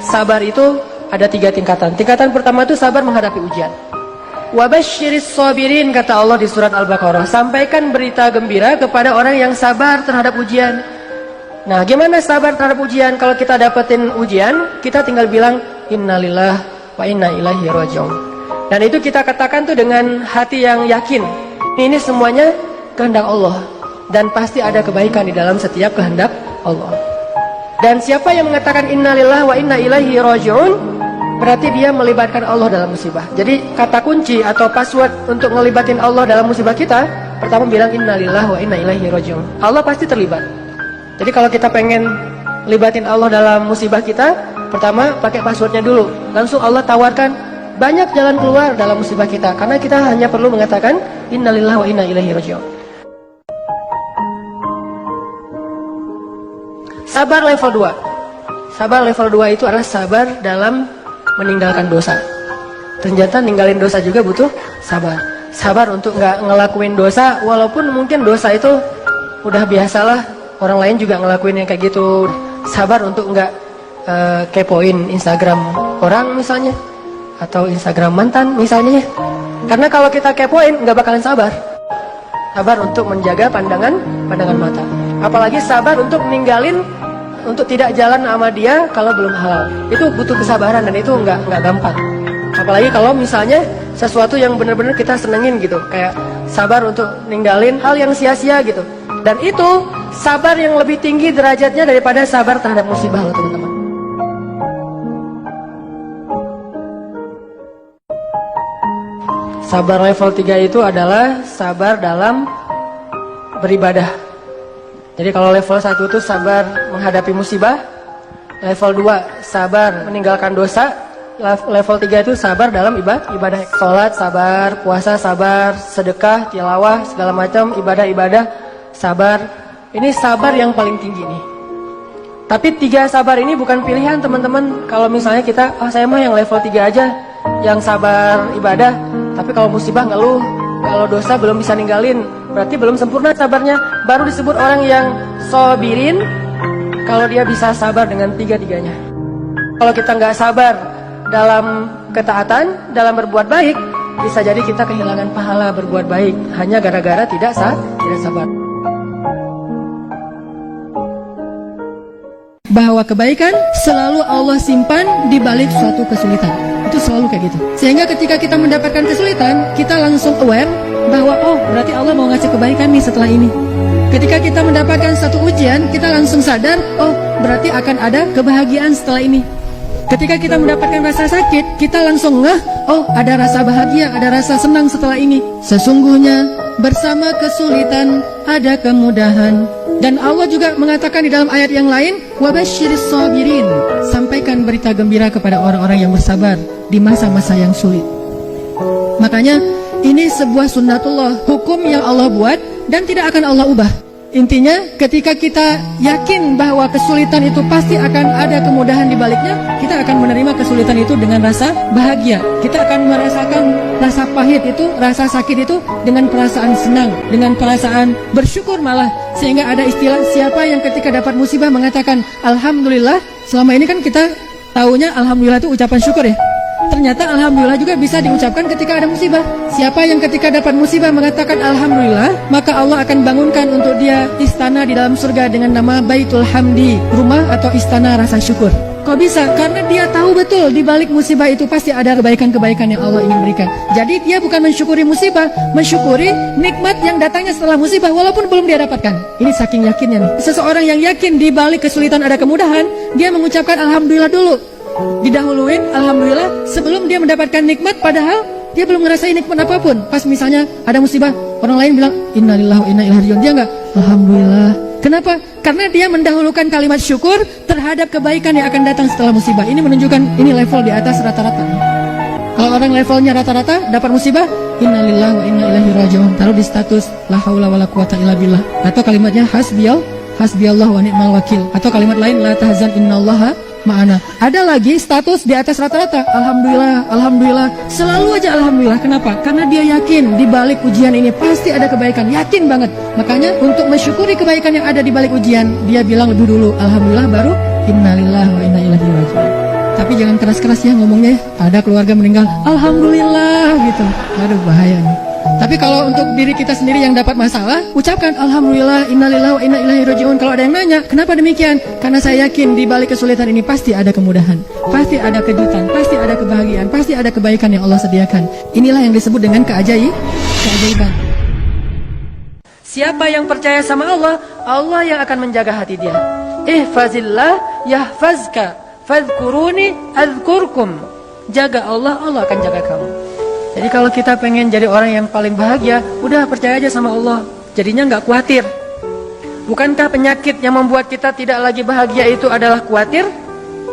Sabar itu ada 3 tingkatan. Tingkatan pertama itu sabar menghadapi ujian. Wabasyiris sabirin, kata Allah di surat Al-Baqarah. Sampaikan berita gembira kepada orang yang sabar terhadap ujian. Nah, gimana sabar terhadap ujian? Kalau kita dapetin ujian, kita tinggal bilang innalillah wa inna ilaihi raji'un. Dan itu kita katakan tuh dengan hati yang yakin. Ini semuanya kehendak Allah. Dan pasti ada kebaikan di dalam setiap kehendak Allah. Dan siapa yang mengatakan innalillah wa inna ilaihi raji'un, berarti dia melibatkan Allah dalam musibah. Jadi kata kunci atau password untuk ngelibatin Allah dalam musibah kita, pertama bilang innalillah wa inna ilaihi raji'un. Allah pasti terlibat. Jadi kalau kita pengen libatin Allah dalam musibah kita, pertama pakai passwordnya dulu. Langsung Allah tawarkan banyak jalan keluar dalam musibah kita. Karena kita hanya perlu mengatakan innalillah wa inna ilaihi raji'un. Sabar level 2. Sabar level 2 itu adalah sabar dalam meninggalkan dosa. Ternyata ninggalin dosa juga butuh sabar. Sabar untuk nggak ngelakuin dosa, walaupun mungkin dosa itu udah biasalah, orang lain juga ngelakuin yang kayak gitu. Sabar untuk nggak kepoin Instagram orang misalnya, atau Instagram mantan misalnya. Karena kalau kita kepoin nggak bakalan sabar. Sabar untuk menjaga pandangan mata. Apalagi sabar untuk ninggalin, untuk tidak jalan sama dia kalau belum halal. Itu butuh kesabaran dan itu nggak gampang. Apalagi kalau misalnya sesuatu yang benar-benar kita senengin gitu, kayak sabar untuk ninggalin hal yang sia-sia gitu. Dan itu sabar yang lebih tinggi derajatnya daripada sabar terhadap musibah loh teman-teman. Sabar level 3 itu adalah sabar dalam beribadah. Jadi kalau level 1 itu sabar menghadapi musibah, level 2 sabar meninggalkan dosa, level 3 itu sabar dalam ibadah. Sholat sabar, puasa sabar, sedekah, tilawah, segala macam ibadah-ibadah sabar. Ini sabar yang paling tinggi nih. Tapi 3 sabar ini bukan pilihan teman-teman. Kalau misalnya kita, saya mah yang level 3 aja, yang sabar ibadah. Tapi kalau musibah ngeluh, kalau dosa belum bisa ninggalin, berarti belum sempurna sabarnya. Baru disebut orang yang sobirin kalau dia bisa sabar dengan 3-tiganya. Kalau kita nggak sabar dalam ketaatan, dalam berbuat baik, bisa jadi kita kehilangan pahala berbuat baik hanya gara-gara tidak sabar. Bahwa kebaikan selalu Allah simpan di balik suatu kesulitan. Itu selalu kayak gitu. Sehingga ketika kita mendapatkan kesulitan, kita langsung aware bahwa oh, berarti Allah mau ngasih kebaikan nih setelah ini. Ketika kita mendapatkan satu ujian, kita langsung sadar, oh, berarti akan ada kebahagiaan setelah ini. Ketika kita mendapatkan rasa sakit, kita langsung ngeh, oh, ada rasa bahagia, ada rasa senang setelah ini. Sesungguhnya bersama kesulitan ada kemudahan. Dan Allah juga mengatakan di dalam ayat yang lain, wabasyiris sabirin, sampaikan berita gembira kepada orang-orang yang bersabar di masa-masa yang sulit. Makanya ini sebuah sunnatullah, hukum yang Allah buat dan tidak akan Allah ubah. Intinya ketika kita yakin bahwa kesulitan itu pasti akan ada kemudahan di baliknya, kita akan menerima kesulitan itu dengan rasa bahagia. Kita akan merasakan rasa pahit itu, rasa sakit itu dengan perasaan senang, dengan perasaan bersyukur malah. Sehingga ada istilah, siapa yang ketika dapat musibah mengatakan alhamdulillah. Selama ini kan kita taunya alhamdulillah itu ucapan syukur ya. Ternyata alhamdulillah juga bisa diucapkan ketika ada musibah. Siapa yang ketika dapat musibah mengatakan alhamdulillah, maka Allah akan bangunkan untuk dia istana di dalam surga dengan nama Baitul Hamdi, rumah atau istana rasa syukur. Kok bisa? Karena dia tahu betul di balik musibah itu pasti ada kebaikan-kebaikan yang Allah ingin berikan. Jadi dia bukan mensyukuri musibah, mensyukuri nikmat yang datangnya setelah musibah walaupun belum dia dapatkan. Ini saking yakinnya nih. Seseorang yang yakin di balik kesulitan ada kemudahan, dia mengucapkan alhamdulillah dulu. Didahuluin alhamdulillah sebelum dia mendapatkan nikmat, padahal dia belum ngerasain nikmat apapun. Pas misalnya ada musibah, orang lain bilang innalillahi wa inna ilaihi raji'un, dia enggak alhamdulillah. Kenapa? Karena dia mendahulukan kalimat syukur terhadap kebaikan yang akan datang setelah musibah. Ini menunjukkan ini level di atas rata-rata. Kalau orang levelnya rata-rata dapat musibah, innalillahi wa inna ilaihi raji'un, taruh di status la haula wala quwata illa billah, atau kalimatnya hasbiyallah wa ni'mal wakil, atau kalimat lain la tahzan innallaha ma'ana. Ada lagi status di atas rata-rata, alhamdulillah, alhamdulillah, selalu aja alhamdulillah. Kenapa? Karena dia yakin di balik ujian ini pasti ada kebaikan, yakin banget. Makanya untuk mensyukuri kebaikan yang ada di balik ujian, dia bilang lebih dulu alhamdulillah, baru innalillahi wa inna ilaihi raji'un. Tapi jangan keras-keras ya ngomongnya. Ada keluarga meninggal, alhamdulillah gitu. Aduh bahaya nih. Tapi kalau untuk diri kita sendiri yang dapat masalah, ucapkan alhamdulillah, innalillahi wa inna ilaihi rajiun. Kalau ada yang nanya, kenapa demikian? Karena saya yakin di balik kesulitan ini pasti ada kemudahan, pasti ada kejutan, pasti ada kebahagiaan, pasti ada kebaikan yang Allah sediakan. Inilah yang disebut dengan keajaiban. Siapa yang percaya sama Allah, Allah yang akan menjaga hati dia. Ihfazillah yahfazka, fadhkuruni adzkurkum. Jaga Allah, Allah akan jaga kamu. Jadi kalau kita pengen jadi orang yang paling bahagia, udah percaya aja sama Allah. Jadinya nggak khawatir. Bukankah penyakit yang membuat kita tidak lagi bahagia itu adalah khawatir?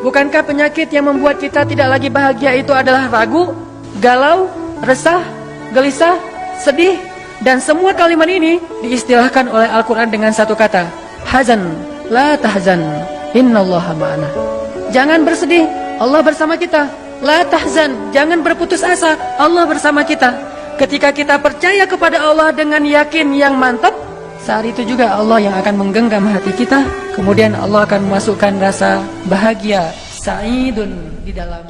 Bukankah penyakit yang membuat kita tidak lagi bahagia itu adalah ragu, galau, resah, gelisah, sedih? Dan semua kalimat ini diistilahkan oleh Al-Quran dengan satu kata, hazan, la tahzan, innallaha ma'ana. Jangan bersedih, Allah bersama kita. La tahzan, jangan berputus asa, Allah bersama kita. Ketika kita percaya kepada Allah dengan yakin yang mantap, saat itu juga Allah yang akan menggenggam hati kita. Kemudian Allah akan memasukkan rasa bahagia, sa'idun di dalam